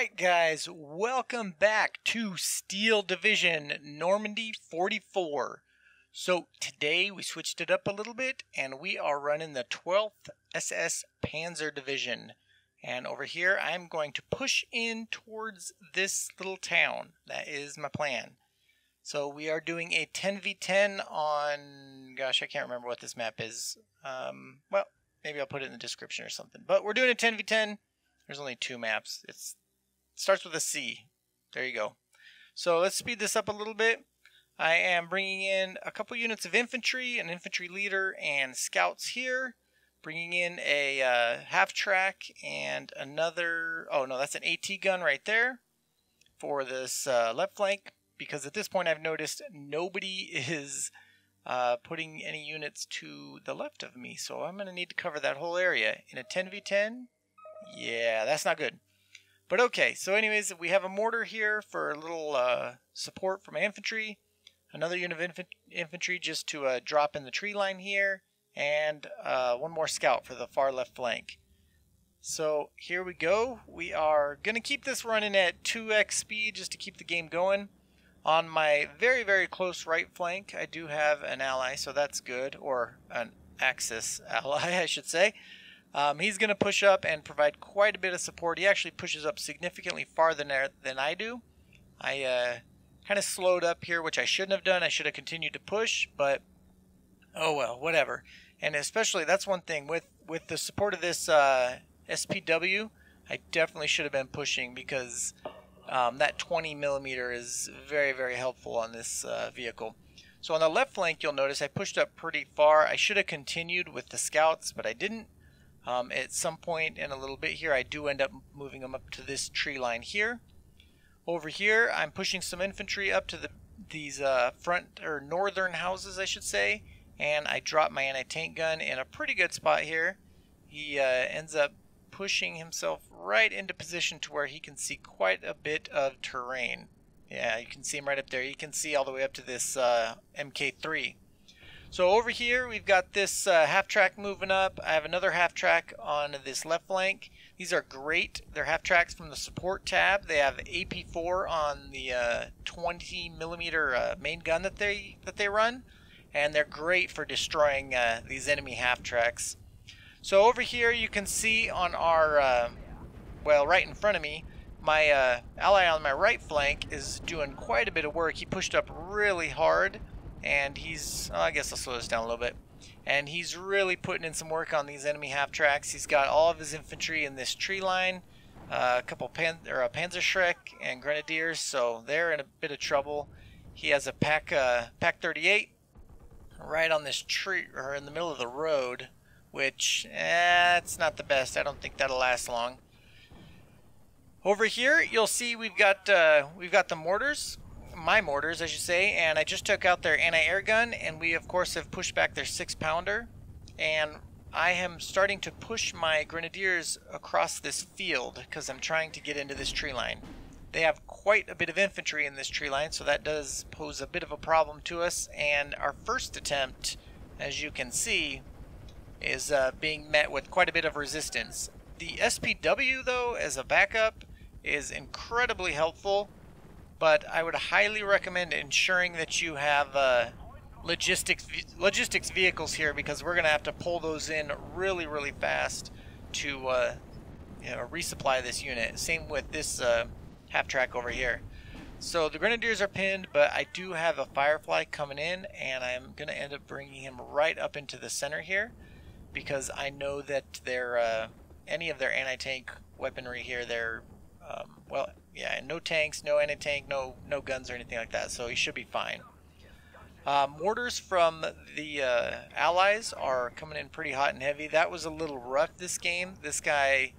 Alright guys, welcome back to Steel Division Normandy 44. So today we switched it up a little bit and we are running the 12th SS Panzer Division. And over here I'm going to push in towards this little town. That is my plan. So we are doing a 10v10 on, gosh, I can't remember what this map is. Well, maybe I'll put it in the description or something. But we're doing a 10v10. There's only two maps. It starts with a C. There you go. So let's speed this up a little bit. I am bringing in a couple units of infantry, an infantry leader, and scouts here. Bringing in a half-track and another... Oh, no, that's an AT gun right there for this left flank. Because at this point I've noticed nobody is putting any units to the left of me. So I'm going to need to cover that whole area. In a 10v10... Yeah, that's not good. But okay, so anyways, we have a mortar here for a little support from infantry. Another unit of infantry just to drop in the tree line here. And one more scout for the far left flank. So here we go. We are going to keep this running at 2x speed just to keep the game going. On my very, very close right flank, I do have an ally, so that's good. Or an Axis ally, I should say. He's going to push up and provide quite a bit of support. He actually pushes up significantly farther than I do. I kind of slowed up here, which I shouldn't have done. I should have continued to push, but oh well, whatever. And especially, that's one thing. With the support of this SPW, I definitely should have been pushing because that 20mm is very, very helpful on this vehicle. So on the left flank, you'll notice I pushed up pretty far. I should have continued with the scouts, but I didn't. At some point in a little bit here, I do end up moving them up to this tree line here. Over here, I'm pushing some infantry up to these front or northern houses, I should say, and I drop my anti-tank gun in a pretty good spot here. He ends up pushing himself right into position to where he can see quite a bit of terrain. Yeah, you can see him right up there. You can see all the way up to this MK3. So over here, we've got this half-track moving up. I have another half-track on this left flank. These are great. They're half-tracks from the support tab. They have AP4 on the 20mm main gun that they run. And they're great for destroying these enemy half-tracks. So over here, you can see on our, well, right in front of me, my ally on my right flank is doing quite a bit of work. He pushed up really hard. And he's, I guess I'll slow this down a little bit. And he's really putting in some work on these enemy half-tracks. He's got all of his infantry in this tree line. A couple Panzer and Grenadiers, so they're in a bit of trouble. He has a Pack 38 right on this tree, or in the middle of the road, which, it's not the best. I don't think that'll last long. Over here, you'll see we've got the mortars. My mortars, I should say, and I just took out their anti-air gun, and we of course have pushed back their 6-pounder, and I am starting to push my grenadiers across this field because I'm trying to get into this tree line. They have quite a bit of infantry in this tree line, so that does pose a bit of a problem to us, and our first attempt, as you can see, is being met with quite a bit of resistance. The SPW, though, as a backup, is incredibly helpful. But I would highly recommend ensuring that you have logistics vehicles here, because we're going to have to pull those in really, really fast to you know, resupply this unit. Same with this half-track over here. So the Grenadiers are pinned, but I do have a Firefly coming in, and I'm going to end up bringing him right up into the center here, because I know that their any of their anti-tank weaponry here, they're well, yeah, no tanks, no anti-tank, no guns or anything like that, so he should be fine. Mortars from the allies are coming in pretty hot and heavy. That was a little rough this game. This guy,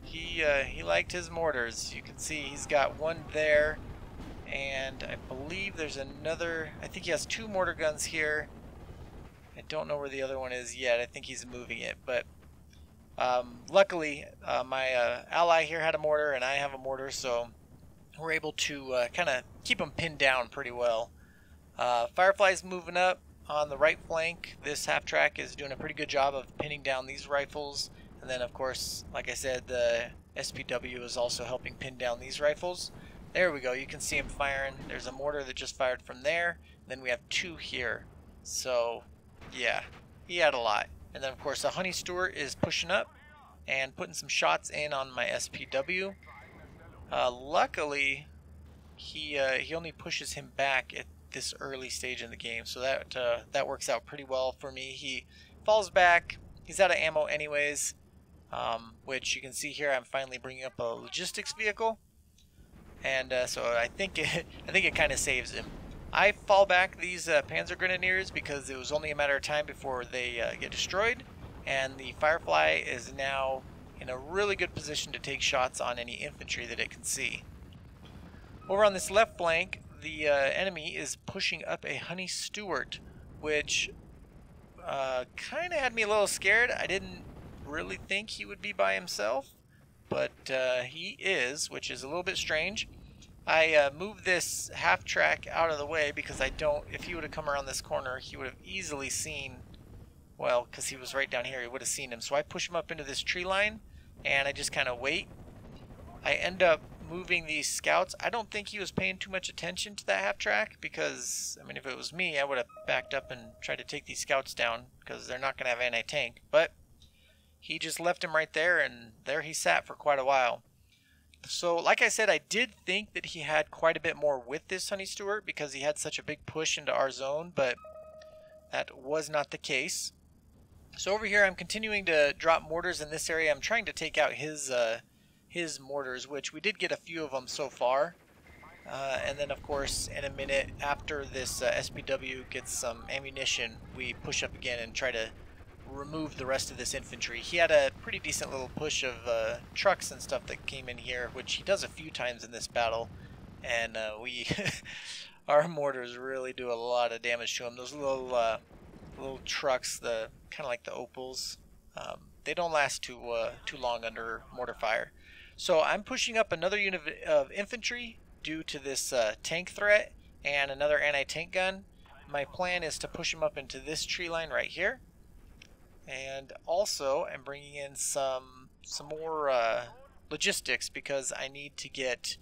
he liked his mortars. You can see he's got one there, and I believe there's another. I think he has 2 mortar guns here. I don't know where the other one is yet. I think he's moving it, but luckily, my ally here had a mortar, and I have a mortar, so we're able to kind of keep them pinned down pretty well. Firefly's moving up on the right flank. This half-track is doing a pretty good job of pinning down these rifles, And then, of course, like I said, the SPW is also helping pin down these rifles. There we go. You can see him firing. There's a mortar that just fired from there. Then we have 2 here. So, yeah, he had a lot. And then, of course, Honey Stewart is pushing up and putting some shots in on my SPW. Luckily, he only pushes him back at this early stage in the game, so that works out pretty well for me. He falls back. He's out of ammo anyways, which you can see here. I'm finally bringing up a logistics vehicle, and so I think it kind of saves him. I fall back these Panzer Grenadiers because it was only a matter of time before they get destroyed, and the Firefly is now in a really good position to take shots on any infantry that it can see. Over on this left flank, the enemy is pushing up a Honey Stewart, which kind of had me a little scared. I didn't really think he would be by himself, but he is, which is a little bit strange. I moved this half track out of the way because if he would have come around this corner, he would have easily seen, well, because he was right down here, he would have seen him. So I push him up into this tree line, and I just kind of wait. I end up moving these scouts. I don't think he was paying too much attention to that half track because, I mean, if it was me, I would have backed up and tried to take these scouts down because they're not going to have anti-tank. But he just left him right there, and there he sat for quite a while. So, like I said, I did think that he had quite a bit more with this Honey Stewart because he had such a big push into our zone, but that was not the case. So over here, I'm continuing to drop mortars in this area. I'm trying to take out his mortars, which we did get a few of them so far. And then, of course, in a minute after this SPW gets some ammunition, we push up again and try to remove the rest of this infantry. He had a pretty decent little push of trucks and stuff that came in here, which he does a few times in this battle, and our mortars really do a lot of damage to him. Those little trucks, the kind of like the Opals, they don't last too long under mortar fire. So I'm pushing up another unit of infantry due to this tank threat and another anti-tank gun. My plan is to push him up into this tree line right here. And also, I'm bringing in some more logistics because I need to get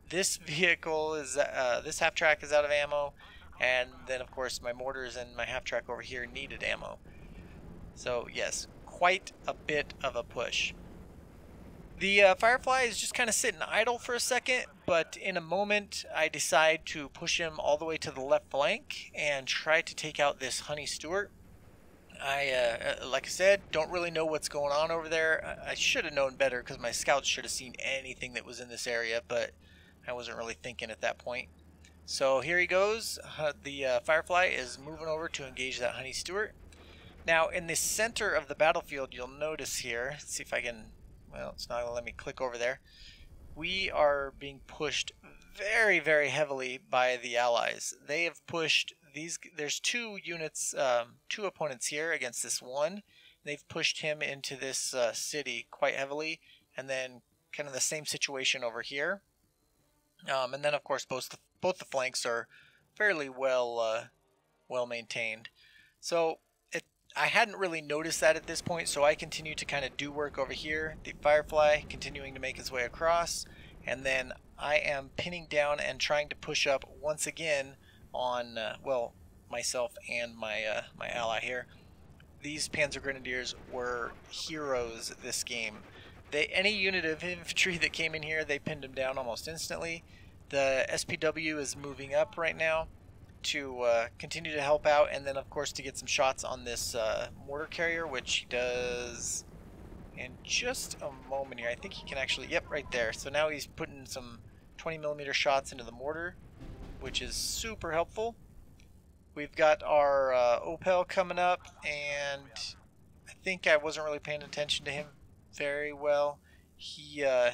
this vehicle this half track is out of ammo, and then of course my mortars and my half track over here needed ammo. So yes, quite a bit of a push. The Firefly is just kind of sitting idle for a second, but in a moment I decide to push him all the way to the left flank and try to take out this Honey Stewart. Like I said, don't really know what's going on over there. I should have known better because my scouts should have seen anything that was in this area, but I wasn't really thinking at that point. So here he goes. The Firefly is moving over to engage that Honey Stewart. Now, in the center of the battlefield, you'll notice here, let's see if I can, well, it's not going to let me click over there. We are being pushed very, very heavily by the Allies. They have pushed there's 2 units, 2 opponents here against this one. They've pushed him into this city quite heavily, and then kind of the same situation over here. And then of course both the flanks are fairly well maintained. So I hadn't really noticed that at this point, so I continue to kind of do work over here. The Firefly continuing to make his way across, and then I am pinning down and trying to push up once again on well, myself and my ally here. These Panzer Grenadiers were heroes this game. Any unit of infantry that came in here, they pinned them down almost instantly. The SPW is moving up right now to continue to help out, and then of course to get some shots on this mortar carrier, which he does in just a moment here. I think he can actually, yep, right there. So now he's putting some 20mm shots into the mortar, which is super helpful. We've got our Opel coming up, and I think I wasn't really paying attention to him very well. Yeah,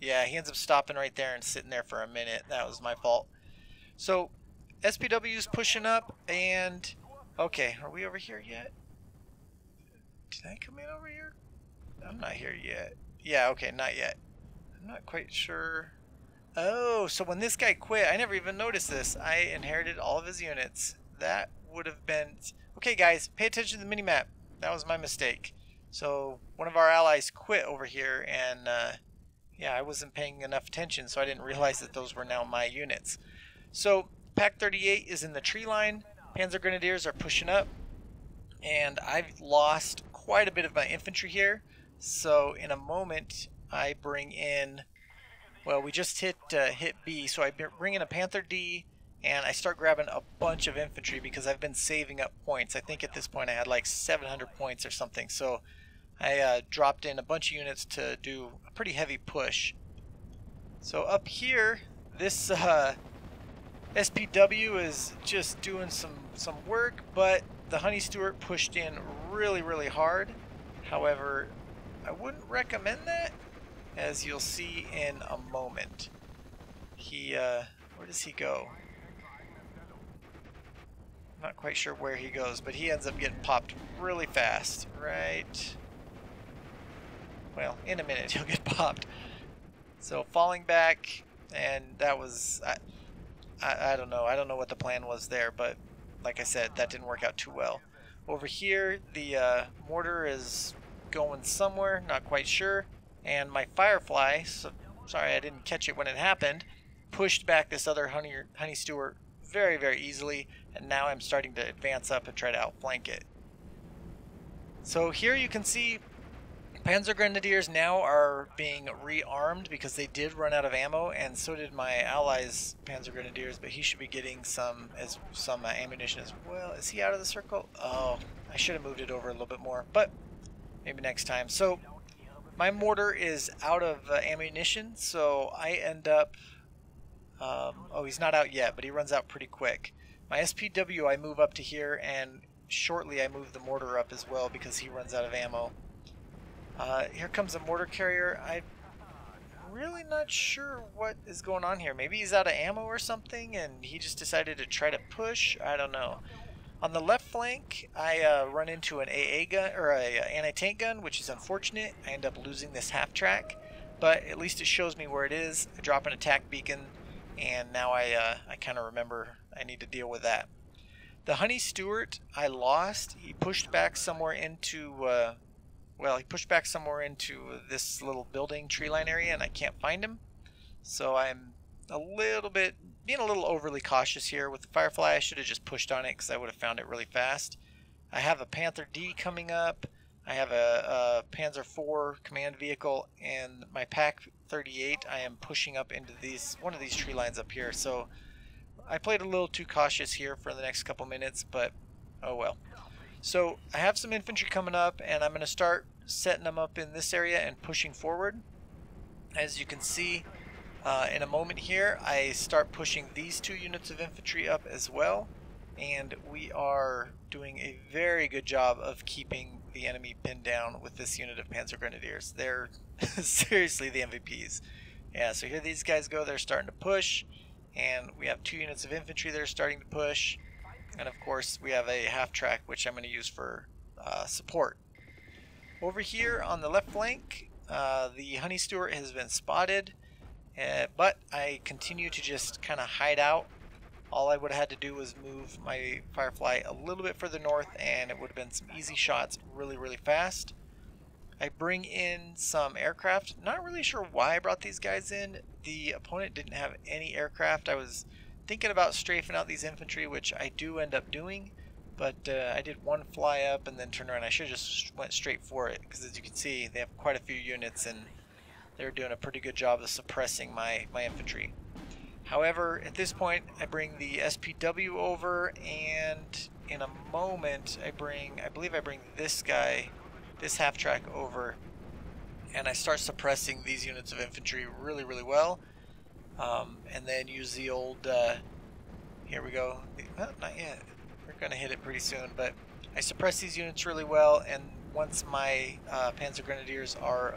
he ends up stopping right there and sitting there for a minute. That was my fault. So SPW's pushing up, and okay, are we over here yet? Did I come in over here? I'm not here yet. Yeah, okay, not yet. I'm not quite sure. Oh, so when this guy quit, I never even noticed this. I inherited all of his units. That would have been... Okay, guys, pay attention to the minimap. That was my mistake. So one of our allies quit over here, and yeah, I wasn't paying enough attention, so I didn't realize that those were now my units. So Pack 38 is in the tree line. Panzer Grenadiers are pushing up, and I've lost quite a bit of my infantry here. So in a moment, I bring in, well, we just hit B, so I bring in a Panther D, and I start grabbing a bunch of infantry because I've been saving up points. I think at this point I had like 700 points or something, so I dropped in a bunch of units to do a pretty heavy push. So up here, this SPW is just doing some work, but the Honey Stewart pushed in really hard. However, I wouldn't recommend that, as you'll see in a moment. He, where does he go? I'm not quite sure where he goes, but he ends up getting popped really fast, right? Well, in a minute he'll get popped. So falling back, and that was, I don't know. I don't know what the plan was there, but like I said, that didn't work out too well. Over here, the mortar is going somewhere, not quite sure, and my Firefly, so, sorry I didn't catch it when it happened, pushed back this other Honey Stewart very easily, and now I'm starting to advance up and try to outflank it. So here you can see Panzer Grenadiers now are being rearmed because they did run out of ammo, and so did my allies' Panzer Grenadiers, but he should be getting some ammunition as well. Is he out of the circle? Oh, I should have moved it over a little bit more, but maybe next time. So my mortar is out of ammunition, so I end up, oh, he's not out yet, but he runs out pretty quick. My SPW, I move up to here, and shortly I move the mortar up as well because he runs out of ammo. Here comes a mortar carrier. I'm really not sure what is going on here. Maybe he's out of ammo or something and he just decided to try to push. I don't know. On the left flank, I run into an AA gun, or a anti-tank gun, which is unfortunate. I end up losing this half-track, but at least it shows me where it is. I drop an attack beacon, and now I kind of remember I need to deal with that. The Honey Stewart, I lost. He pushed back somewhere into... well, he pushed back somewhere into this little building tree line area, and I can't find him. So I'm being a little overly cautious here. With the Firefly, I should have just pushed on it because I would have found it really fast. I have a Panther D coming up. I have a Panzer IV command vehicle, and my Pack 38, I am pushing up into one of these tree lines up here. So I played a little too cautious here for the next couple minutes, but oh well. So I have some infantry coming up, and I'm going to start setting them up in this area and pushing forward. As you can see in a moment here, I start pushing these two units of infantry up as well, and we are doing a very good job of keeping the enemy pinned down with this unit of Panzer Grenadiers. They're seriously the MVPs. Yeah, so here these guys go. They're starting to push, and we have two units of infantry that are starting to push. And of course we have a half-track, which I'm going to use for support. Over here on the left flank, the Honey Stewart has been spotted, but I continue to just kind of hide out. All I would have had to do was move my Firefly a little bit further north, and it would have been some easy shots really fast. I bring in some aircraft. Not really sure why I brought these guys in. The opponent didn't have any aircraft. I was thinking about strafing out these infantry, which I do end up doing, but I did one fly up and then turn around. I should have just went straight for it, because as you can see, they have quite a few units, and they're doing a pretty good job of suppressing my infantry. However, at this point, I bring the SPW over, and in a moment, I believe I bring this guy, this half-track over, and I start suppressing these units of infantry really well. And then use the old, here we go, oh, not yet, we're going to hit it pretty soon, but I suppress these units really well, and once my Panzer Grenadiers are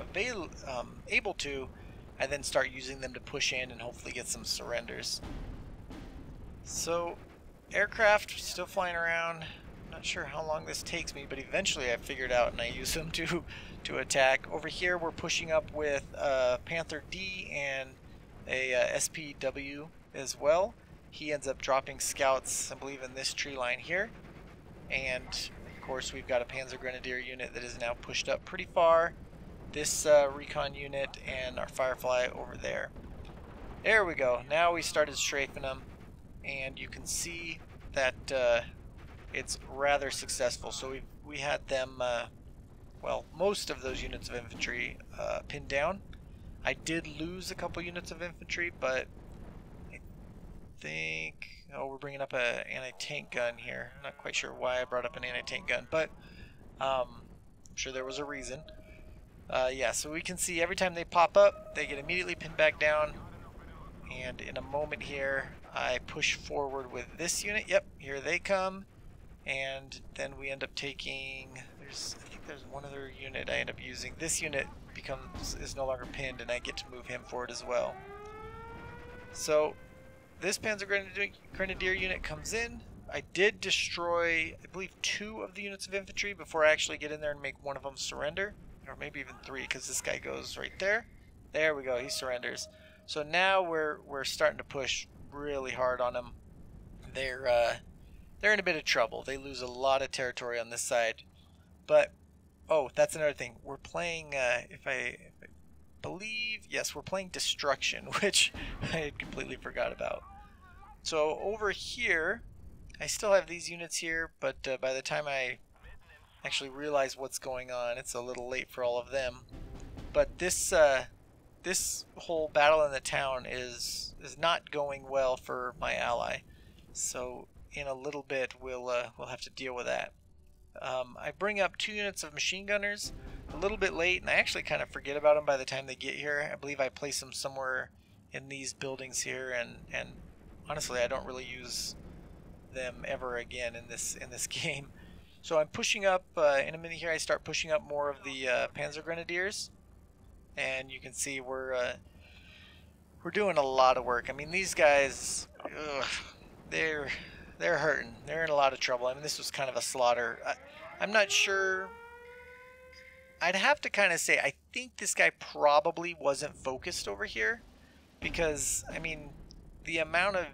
able to, I then start using them to push in and hopefully get some surrenders. So, aircraft still flying around. Not sure how long this takes me, but eventually I figured out and I use them to attack. Over here we're pushing up with Panther D and a SPW as well. He ends up dropping scouts, I believe, in this tree line here. And of course, we've got a Panzer Grenadier unit that is now pushed up pretty far. This recon unit and our Firefly over there. There we go. Now we started strafing them, and you can see that it's rather successful. So we had them, well, most of those units of infantry pinned down. I did lose a couple units of infantry, but I think... Oh, we're bringing up an anti-tank gun here. I'm not quite sure why I brought up an anti-tank gun, but I'm sure there was a reason. Yeah, so we can see every time they pop up, they get immediately pinned back down. And in a moment here, I push forward with this unit. Yep, here they come. And then we end up taking... I think there's one other unit I end up using. This unit is no longer pinned, and I get to move him forward as well. So this Panzer Grenadier unit comes in. I did destroy, I believe, 2 of the units of infantry before I actually get in there and make one of them surrender. Or maybe even 3, because this guy goes right there. There we go, he surrenders. So now we're starting to push really hard on them. They're in a bit of trouble. They lose a lot of territory on this side. But, oh, that's another thing. We're playing, if I believe, yes, we're playing Destruction, which I had completely forgot about. So over here, I still have these units here, but by the time I actually realize what's going on, it's a little late for all of them. But this this whole battle in the town is not going well for my ally. So in a little bit we'll have to deal with that. I bring up 2 units of machine gunners a little bit late, and I actually kind of forget about them by the time they get here. I believe I place them somewhere in these buildings here, and honestly I don't really use them ever again in this game. So I'm pushing up, in a minute here I start pushing up more of the Panzer Grenadiers, and you can see we're doing a lot of work. I mean, these guys, they're hurting. They're in a lot of trouble. I mean, this was kind of a slaughter. I'm not sure. I'd have to kind of say I think this guy probably wasn't focused over here, because, I mean, the amount of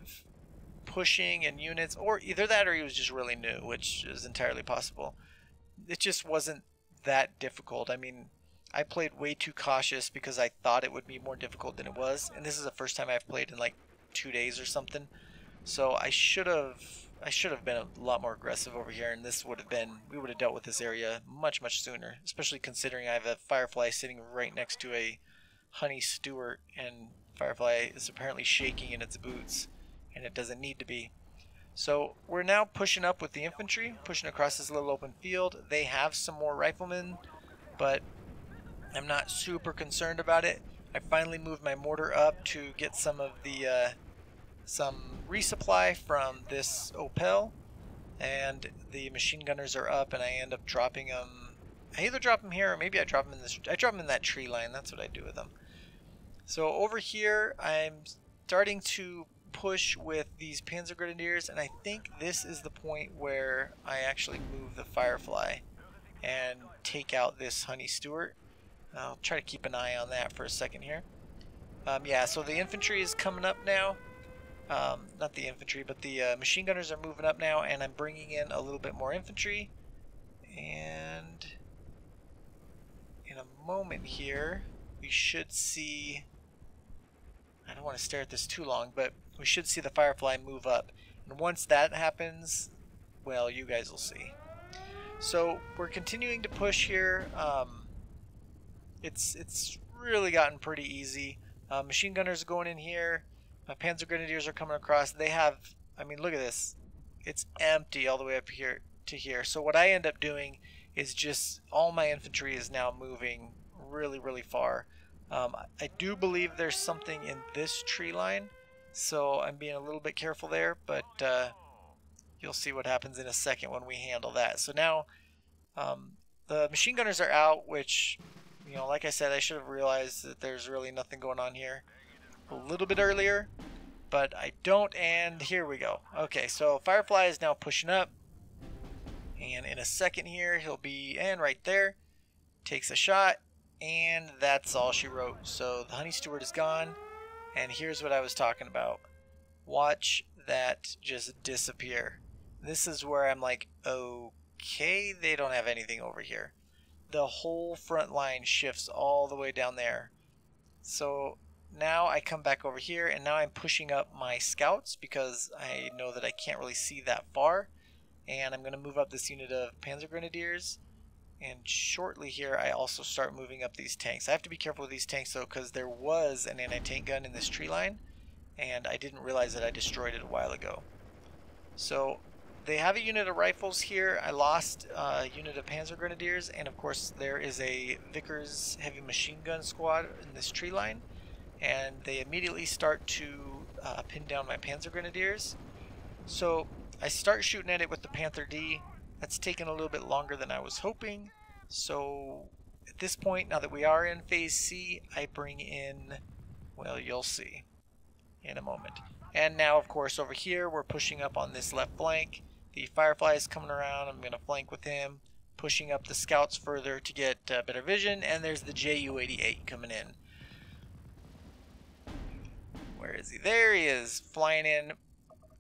pushing and units, or either that or he was just really new, which is entirely possible. It just wasn't that difficult. I mean, I played way too cautious because I thought it would be more difficult than it was, and this is the first time I've played in like 2 days or something. So I should have been a lot more aggressive over here, and we would have dealt with this area much sooner, especially considering I have a Firefly sitting right next to a Honey Stewart, and Firefly is apparently shaking in its boots, and it doesn't need to be. So we're now pushing up with the infantry, pushing across this little open field. They have some more riflemen, but I'm not super concerned about it. I finally moved my mortar up to get some of the some resupply from this Opel, and the machine gunners are up, and I end up dropping them. I either drop them here or maybe I drop them in this. I drop them in that tree line. That's what I do with them. So over here, I'm starting to push with these Panzer Grenadiers, and I think this is the point where I actually move the Firefly and take out this Honey Stewart. I'll try to keep an eye on that for a second here. Yeah, so the infantry is coming up now. Not the infantry, but the machine gunners are moving up now, and I'm bringing in a little bit more infantry. And in a moment here, we should see... I don't want to stare at this too long, but we should see the Firefly move up. And once that happens, well, you guys will see. So we're continuing to push here. It's really gotten pretty easy. Machine gunners are going in here. Panzer Grenadiers are coming across. They have, I mean, look at this. It's empty all the way up here to here. So what I end up doing is just all my infantry is now moving really far. I do believe there's something in this tree line, so I'm being a little bit careful there, but you'll see what happens in a second when we handle that. So now the machine gunners are out, which, you know, like I said, I should have realized that there's really nothing going on here a little bit earlier, but I don't, and here we go. Okay, so Firefly is now pushing up, and in a second here he'll be, and right there, takes a shot, and that's all she wrote. So the Honey Stewart is gone, and here's what I was talking about. Watch that just disappear. This is where I'm like, okay, Okay, they don't have anything over here. The whole front line shifts all the way down there. So now I come back over here, and now I'm pushing up my scouts because I know that I can't really see that far. And I'm going to move up this unit of Panzer Grenadiers. And shortly here, I also start moving up these tanks. I have to be careful with these tanks, though, because there was an anti-tank gun in this tree line, and I didn't realize that I destroyed it a while ago. So they have a unit of rifles here. I lost a unit of Panzer Grenadiers, and of course there is a Vickers heavy machine gun squad in this tree line, and they immediately start to pin down my Panzer Grenadiers. So I start shooting at it with the Panther D. That's taken a little bit longer than I was hoping. So at this point, now that we are in phase C, I bring in, well, you'll see in a moment. And now, of course, over here, we're pushing up on this left flank. The Firefly is coming around. I'm going to flank with him, pushing up the scouts further to get better vision. And there's the Ju-88 coming in. Where is he? There he is, flying in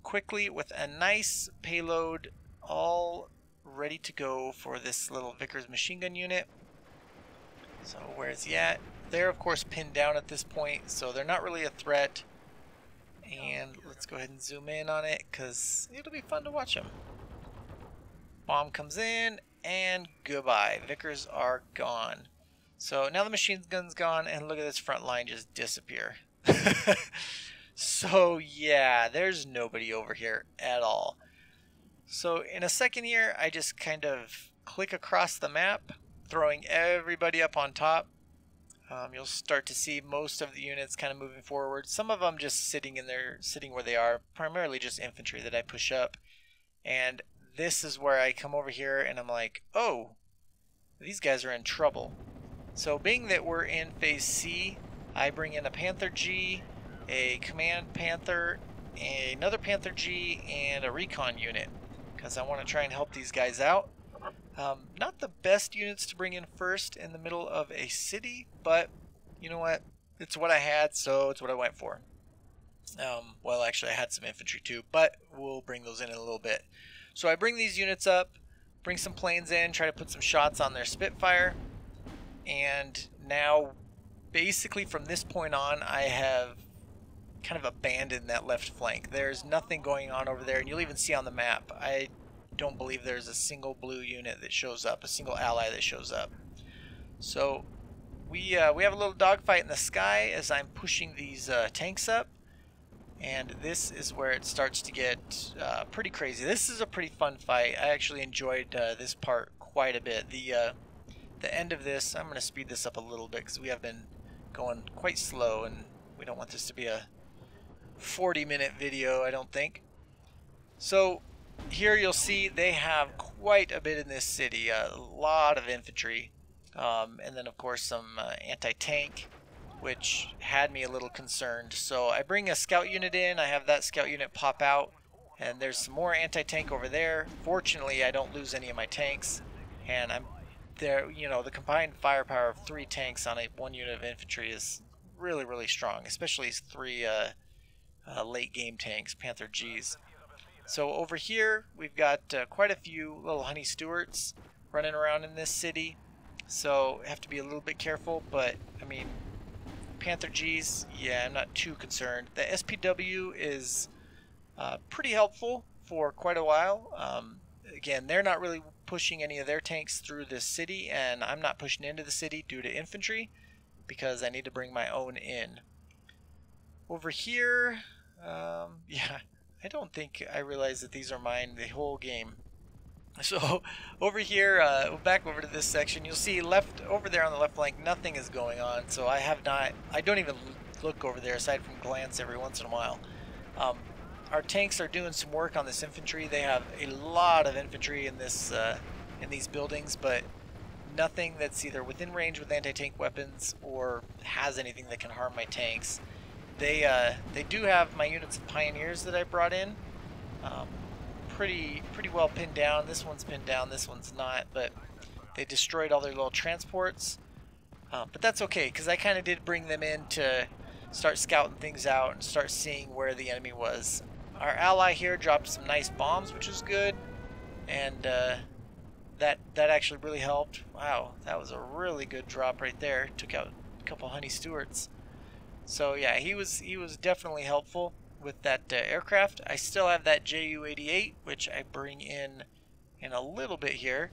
quickly with a nice payload, all ready to go for this little Vickers machine gun unit. So where is he at? They're, of course, pinned down at this point, so they're not really a threat. And let's go ahead and zoom in on it, because it'll be fun to watch them. Bomb comes in, and goodbye. Vickers are gone. So now the machine gun's gone, and look at this front line just disappear. So yeah, there's nobody over here at all. So in a second here, I just kind of click across the map, throwing everybody up on top. You'll start to see most of the units kind of moving forward. Some of them just sitting where they are, primarily just infantry that I push up. And this is where I come over here and I'm like, oh, these guys are in trouble. So being that we're in phase C, I bring in a Panther G, a Command Panther, another Panther G, and a Recon unit, because I want to try and help these guys out. Not the best units to bring in first in the middle of a city, but you know what? It's what I had, so it's what I went for. Well, actually, I had some infantry too, but we'll bring those in a little bit. So I bring these units up, bring some planes in, try to put some shots on their Spitfire, and now basically from this point on, I have kind of abandoned that left flank. There's nothing going on over there, and you'll even see on the map, I don't believe there's a single blue unit that shows up, a single ally that shows up. So we have a little dogfight in the sky as I'm pushing these tanks up, and this is where it starts to get pretty crazy. This is a pretty fun fight. I actually enjoyed this part quite a bit. The end of this, I'm going to speed this up a little bit because we have been going quite slow, and we don't want this to be a 40-minute video, I don't think. So here you'll see they have quite a bit in this city, a lot of infantry, and then of course some anti-tank, which had me a little concerned. So I bring a scout unit in, I have that scout unit pop out, and there's some more anti-tank over there. Fortunately, I don't lose any of my tanks, and I'm there. You know, the combined firepower of 3 tanks on one unit of infantry is really, really strong, especially 3 late game tanks, Panther Gs. So over here we've got quite a few little Honey Stewarts running around in this city, so have to be a little bit careful. But I mean, Panther Gs, yeah, I'm not too concerned. The SPW is pretty helpful for quite a while. Again, they're not really pushing any of their tanks through this city, and I'm not pushing into the city due to infantry because I need to bring my own in. Over here, yeah, I don't think I realized that these are mine the whole game. So over here, back over to this section, you'll see left over there on the left flank, nothing is going on. So I don't even look over there aside from glance every once in a while. Our tanks are doing some work on this infantry. They have a lot of infantry in this in these buildings, but nothing that's either within range with anti-tank weapons or has anything that can harm my tanks. They do have my units of Pioneers that I brought in. Pretty well pinned down. This one's pinned down, this one's not, but they destroyed all their little transports. But that's okay, because I kind of did bring them in to start scouting things out and start seeing where the enemy was. Our ally here dropped some nice bombs, which is good, and that actually really helped. Wow, that was a really good drop right there. Took out a couple Honey Stewarts. So yeah, he was definitely helpful with that aircraft. I still have that JU-88, which I bring in a little bit here.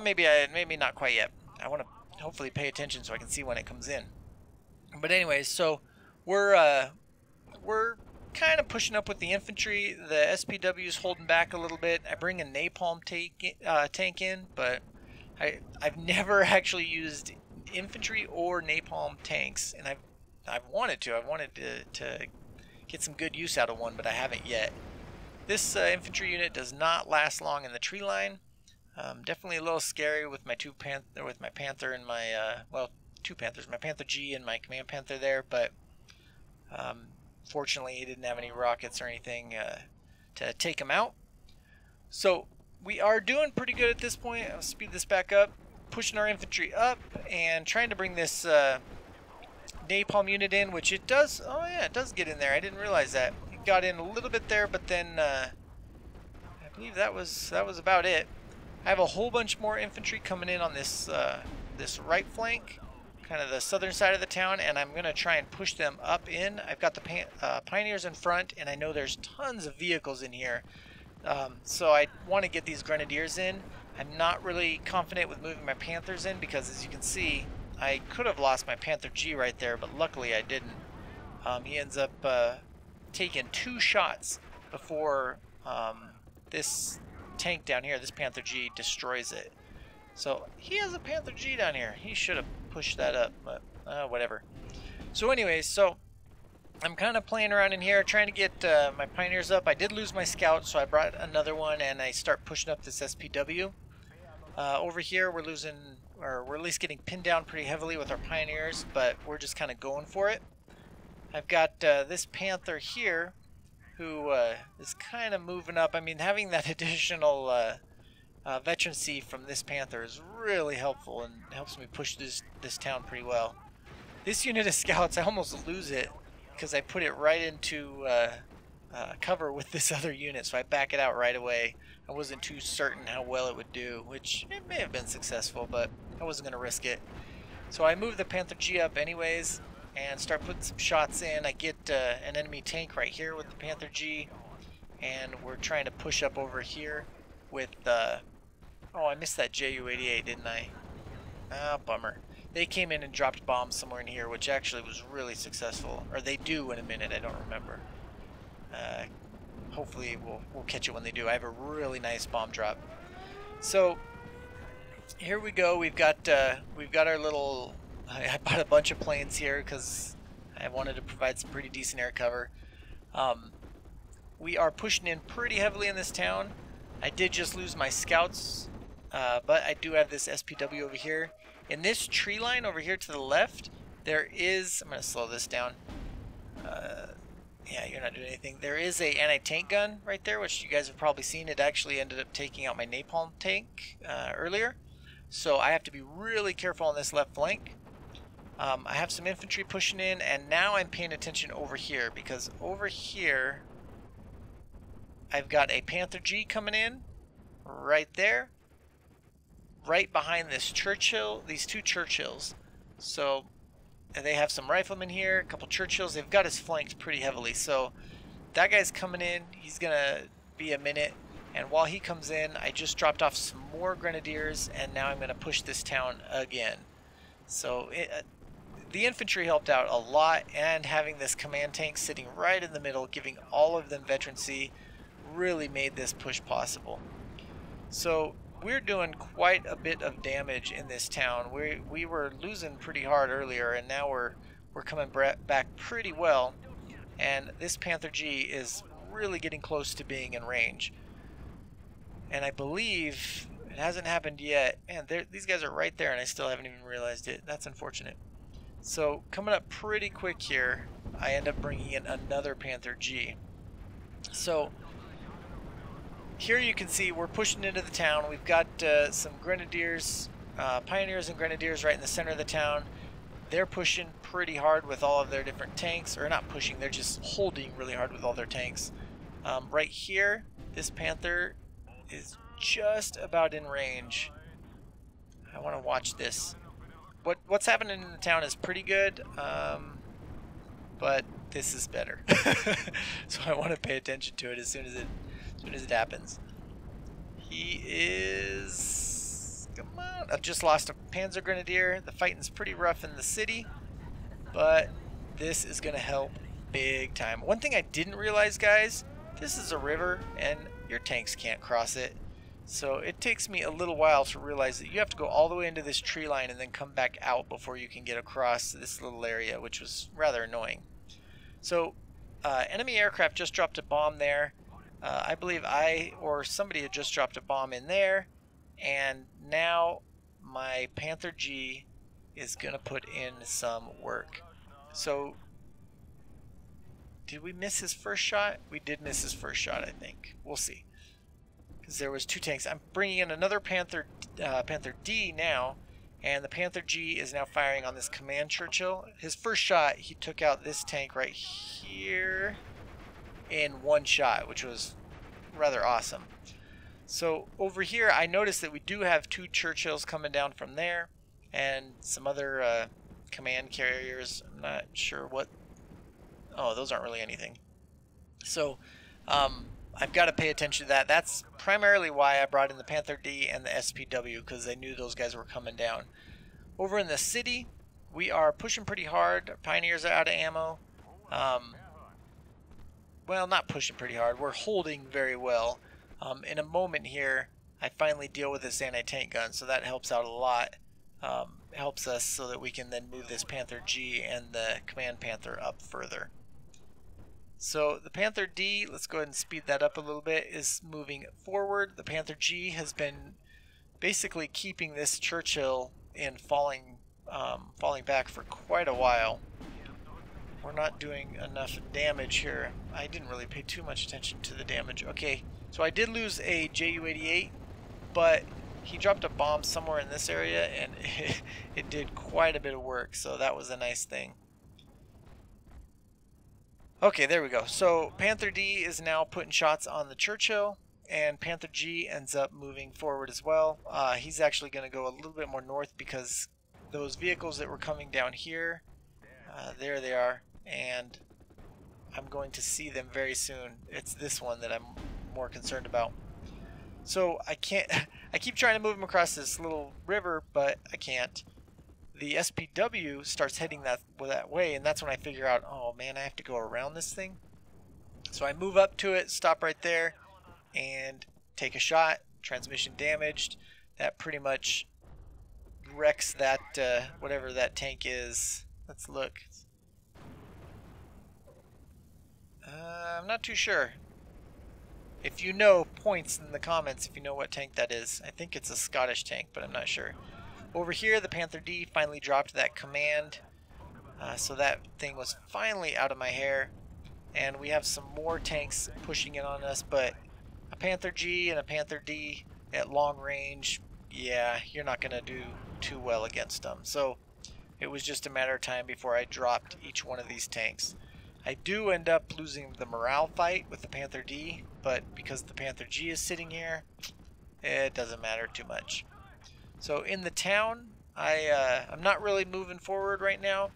Maybe not quite yet. I want to hopefully pay attention so I can see when it comes in. But anyways, so we're kind of pushing up with the infantry. The SPW is holding back a little bit. I bring a napalm tank in, but I've never actually used infantry or napalm tanks, and I've wanted to. I've wanted to get some good use out of one, but I haven't yet. This infantry unit does not last long in the tree line. Definitely a little scary with my Panther and my well, two Panthers, my Panther G and my Command Panther there, but fortunately he didn't have any rockets or anything to take him out. So we are doing pretty good at this point. I'll speed this back up, pushing our infantry up and trying to bring this napalm unit in, which it does. Oh yeah, it does get in there. I didn't realize that. It got in a little bit there, but then I believe that was about it. I have a whole bunch more infantry coming in on this this right flank, kind of the southern side of the town, and I'm gonna try and push them up in. I've got the Pioneers in front, and I know there's tons of vehicles in here, so I want to get these Grenadiers in. I'm not really confident with moving my Panthers in because, as you can see, I could have lost my Panther G right there, but luckily I didn't. He ends up taking 2 shots before this tank down here, this Panther G, destroys it. So he has a Panther G down here. He should have pushed that up, but whatever. So anyways, so I'm kind of playing around in here, trying to get my Pioneers up. I did lose my Scout, so I brought another one, and I start pushing up this SPW. Over here, we're losing, or we're at least getting pinned down pretty heavily with our Pioneers, but we're just kind of going for it. I've got this Panther here, who is kind of moving up. I mean, having that additional veterancy from this Panther is really helpful and helps me push this town pretty well. This unit of Scouts, I almost lose it because I put it right into cover with this other unit, so I back it out right away. I wasn't too certain how well it would do, which it may have been successful, but I wasn't going to risk it. So I move the Panther G up anyways and start putting some shots in. I get an enemy tank right here with the Panther G, and we're trying to push up over here with oh, I missed that JU-88, didn't I? Ah, bummer. They came in and dropped bombs somewhere in here, which actually was really successful. Or they do in a minute, I don't remember. Hopefully we'll catch it when they do. I have a really nice bomb drop. So here we go. We've got our little. I bought a bunch of planes here because I wanted to provide some pretty decent air cover. We are pushing in pretty heavily in this town. I did just lose my Scouts, but I do have this SPW over here. In this tree line over here to the left, there is. I'm going to slow this down. Yeah, you're not doing anything. There is a anti-tank gun right there, which you guys have probably seen. It actually ended up taking out my napalm tank earlier. So I have to be really careful on this left flank. I have some infantry pushing in, and now I'm paying attention over here, because over here I've got a Panther G coming in right there, right behind this Churchill, these 2 Churchills. So they have some riflemen here, a couple Churchills. They've got us flanked pretty heavily. So that guy's coming in. He's gonna be a minute, and while he comes in, I just dropped off some more Grenadiers, and now I'm gonna push this town again. So the infantry helped out a lot, and having this command tank sitting right in the middle, giving all of them veterancy, really made this push possible. So we're doing quite a bit of damage in this town. We were losing pretty hard earlier, and now we're coming back pretty well. And this Panther G is really getting close to being in range. And I believe it hasn't happened yet. Man, these guys are right there, and I still haven't even realized it. That's unfortunate. So coming up pretty quick here, I end up bringing in another Panther G. So here you can see we're pushing into the town. We've got some Grenadiers, Pioneers and Grenadiers right in the center of the town. They're pushing pretty hard with all of their different tanks, or not pushing, they're just holding really hard with all their tanks. Right here, this Panther is just about in range. I want to watch this. What's happening in the town is pretty good, but this is better. So I want to pay attention to it as soon as it happens. He is... Come on. I've just lost a Panzer Grenadier. The fighting's pretty rough in the city, but this is going to help big time. One thing I didn't realize, guys, this is a river and your tanks can't cross it. So it takes me a little while to realize that you have to go all the way into this tree line and then come back out before you can get across this little area, which was rather annoying. So enemy aircraft just dropped a bomb there. I believe I or somebody had just dropped a bomb in there, and now my Panther G is going to put in some work. So did we miss his first shot? We did miss his first shot, I think. We'll see. Because there was two tanks. I'm bringing in another Panther D now, and the Panther G is now firing on this command Churchill. His first shot, he took out this tank right here in one shot, which was rather awesome. So over here, I noticed that we do have two Churchills coming down from there, and some other command carriers. I'm not sure what... Oh, those aren't really anything. So, I've got to pay attention to that. That's primarily why I brought in the Panther D and the SPW, because I knew those guys were coming down. Over in the city, we are pushing pretty hard. Our Pioneers are out of ammo. Well, not pushing pretty hard. We're holding very well. In a moment here, I finally deal with this anti-tank gun, so that helps out a lot. Helps us so that we can then move this Panther G and the Command Panther up further. So the Panther D, let's go ahead and speed that up a little bit, is moving forward. The Panther G has been basically keeping this Churchill in falling back for quite a while. We're not doing enough damage here. I didn't really pay too much attention to the damage. Okay, so I did lose a Ju-88, but he dropped a bomb somewhere in this area, and it did quite a bit of work, so that was a nice thing. Okay, there we go. So Panther D is now putting shots on the Churchill, and Panther G ends up moving forward as well. He's actually going to go a little bit more north because those vehicles that were coming down here, there they are, and I'm going to see them very soon. It's this one that I'm more concerned about. So I keep trying to move him across this little river, but I can't. The SPW starts heading that way, and that's when I figure out, oh man, I have to go around this thing. So I move up to it, stop right there, and take a shot. Transmission damaged. That pretty much wrecks that, whatever that tank is. Let's look. I'm not too sure. If you know, points in the comments if you know what tank that is. I think it's a Scottish tank, but I'm not sure. Over here, the Panther D finally dropped that command. So that thing was finally out of my hair. And we have some more tanks pushing in on us, but a Panther G and a Panther D at long range, yeah, you're not going to do too well against them. So it was just a matter of time before I dropped each one of these tanks. I do end up losing the morale fight with the Panther D, but because the Panther G is sitting here, it doesn't matter too much. So in the town, I'm not really moving forward right now.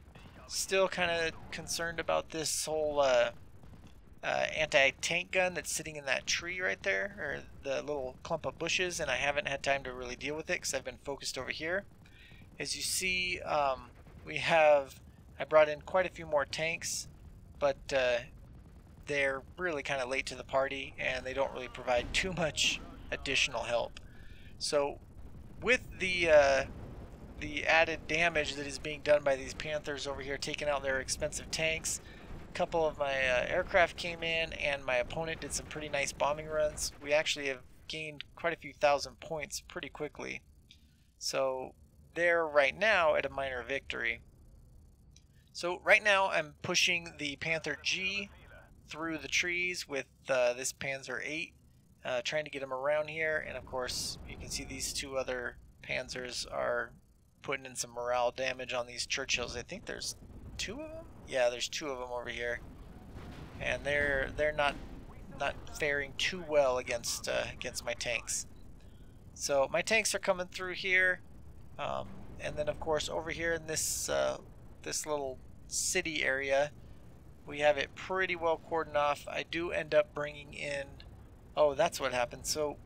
Still kind of concerned about this whole anti-tank gun that's sitting in that tree right there, or the little clump of bushes, and I haven't had time to really deal with it because I've been focused over here. As you see, I brought in quite a few more tanks, but they're really kind of late to the party, and they don't really provide too much additional help. So with the added damage that is being done by these Panthers over here, taking out their expensive tanks, a couple of my aircraft came in, and my opponent did some pretty nice bombing runs. We actually have gained quite a few thousand points pretty quickly. So they're right now at a minor victory. So right now I'm pushing the Panther G through the trees with this Panzer VIII, trying to get him around here, and of course you can see these two other Panzers are putting in some morale damage on these Churchills. I think there's two of them? Yeah, there's two of them over here, and they're not not faring too well against my tanks. So my tanks are coming through here, and then of course over here in this this little city area, we have it pretty well cordoned off. I do end up bringing in. Oh, that's what happened. So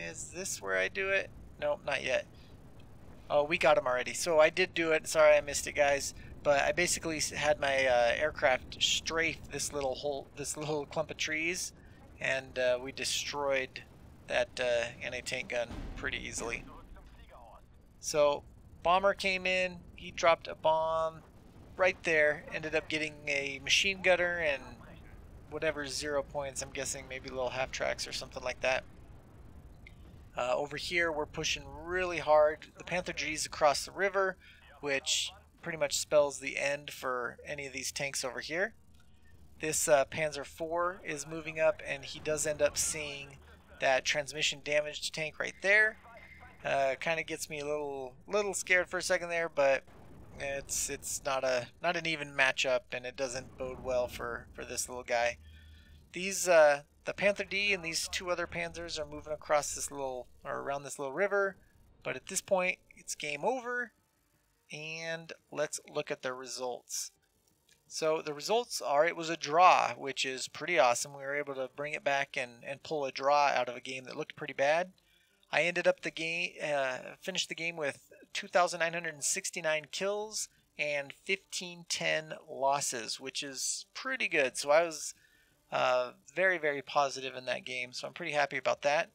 is this where I do it? Nope, not yet. Oh, we got him already. So I did do it. Sorry I missed it, guys. But I basically had my aircraft strafe this little clump of trees, and we destroyed that anti-tank gun pretty easily. So bomber came in. He dropped a bomb right there. Ended up getting a machine gunner and whatever 0 points. I'm guessing maybe little half tracks or something like that. Over here we're pushing really hard. The Panther G's across the river, which pretty much spells the end for any of these tanks over here. This Panzer IV is moving up, and he does end up seeing that transmission damaged tank right there. Kind of gets me a little scared for a second there, but it's not an even matchup, and it doesn't bode well for this little guy. These the Panther D and these two other Panzers are moving across this little, or around this little river, but at this point it's game over, and let's look at the results. So the results are, it was a draw, which is pretty awesome. We were able to bring it back and pull a draw out of a game that looked pretty bad. I ended up the game, finished the game with 2,969 kills and 1,510 losses, which is pretty good. So I was very, very positive in that game, so I'm pretty happy about that.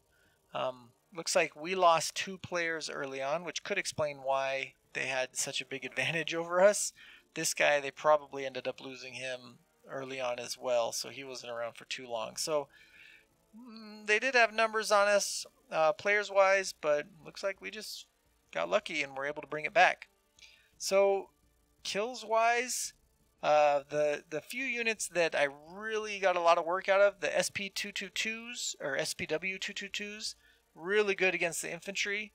Looks like we lost 2 players early on, which could explain why they had such a big advantage over us. This guy, they probably ended up losing him early on as well, so he wasn't around for too long. So they did have numbers on us players-wise, but looks like we just got lucky and were able to bring it back. So kills-wise, the few units that I really got a lot of work out of, the SP222s or SPW222s, really good against the infantry.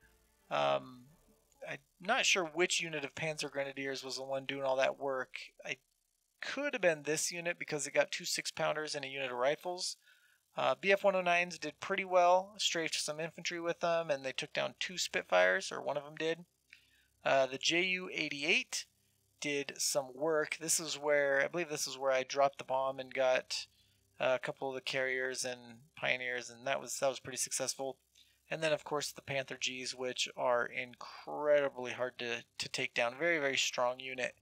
I'm not sure which unit of Panzer Grenadiers was the one doing all that work. I could have been this unit because it got 2 6-pounders and a unit of rifles. BF-109s did pretty well, strafed some infantry with them, and they took down 2 Spitfires, or one of them did. The JU-88 did some work. This is where, I believe this is where I dropped the bomb and got a couple of the carriers and pioneers, and that was pretty successful. And then of course the Panther G's, which are incredibly hard to take down. Very, very strong unit.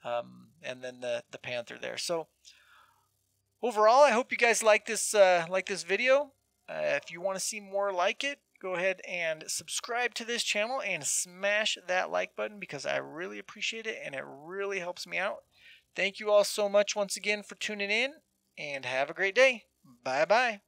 And then the Panther there. So overall, I hope you guys like this video. If you want to see more like it, go ahead and subscribe to this channel and smash that like button, because I really appreciate it and it really helps me out. Thank you all so much once again for tuning in, and have a great day. Bye bye.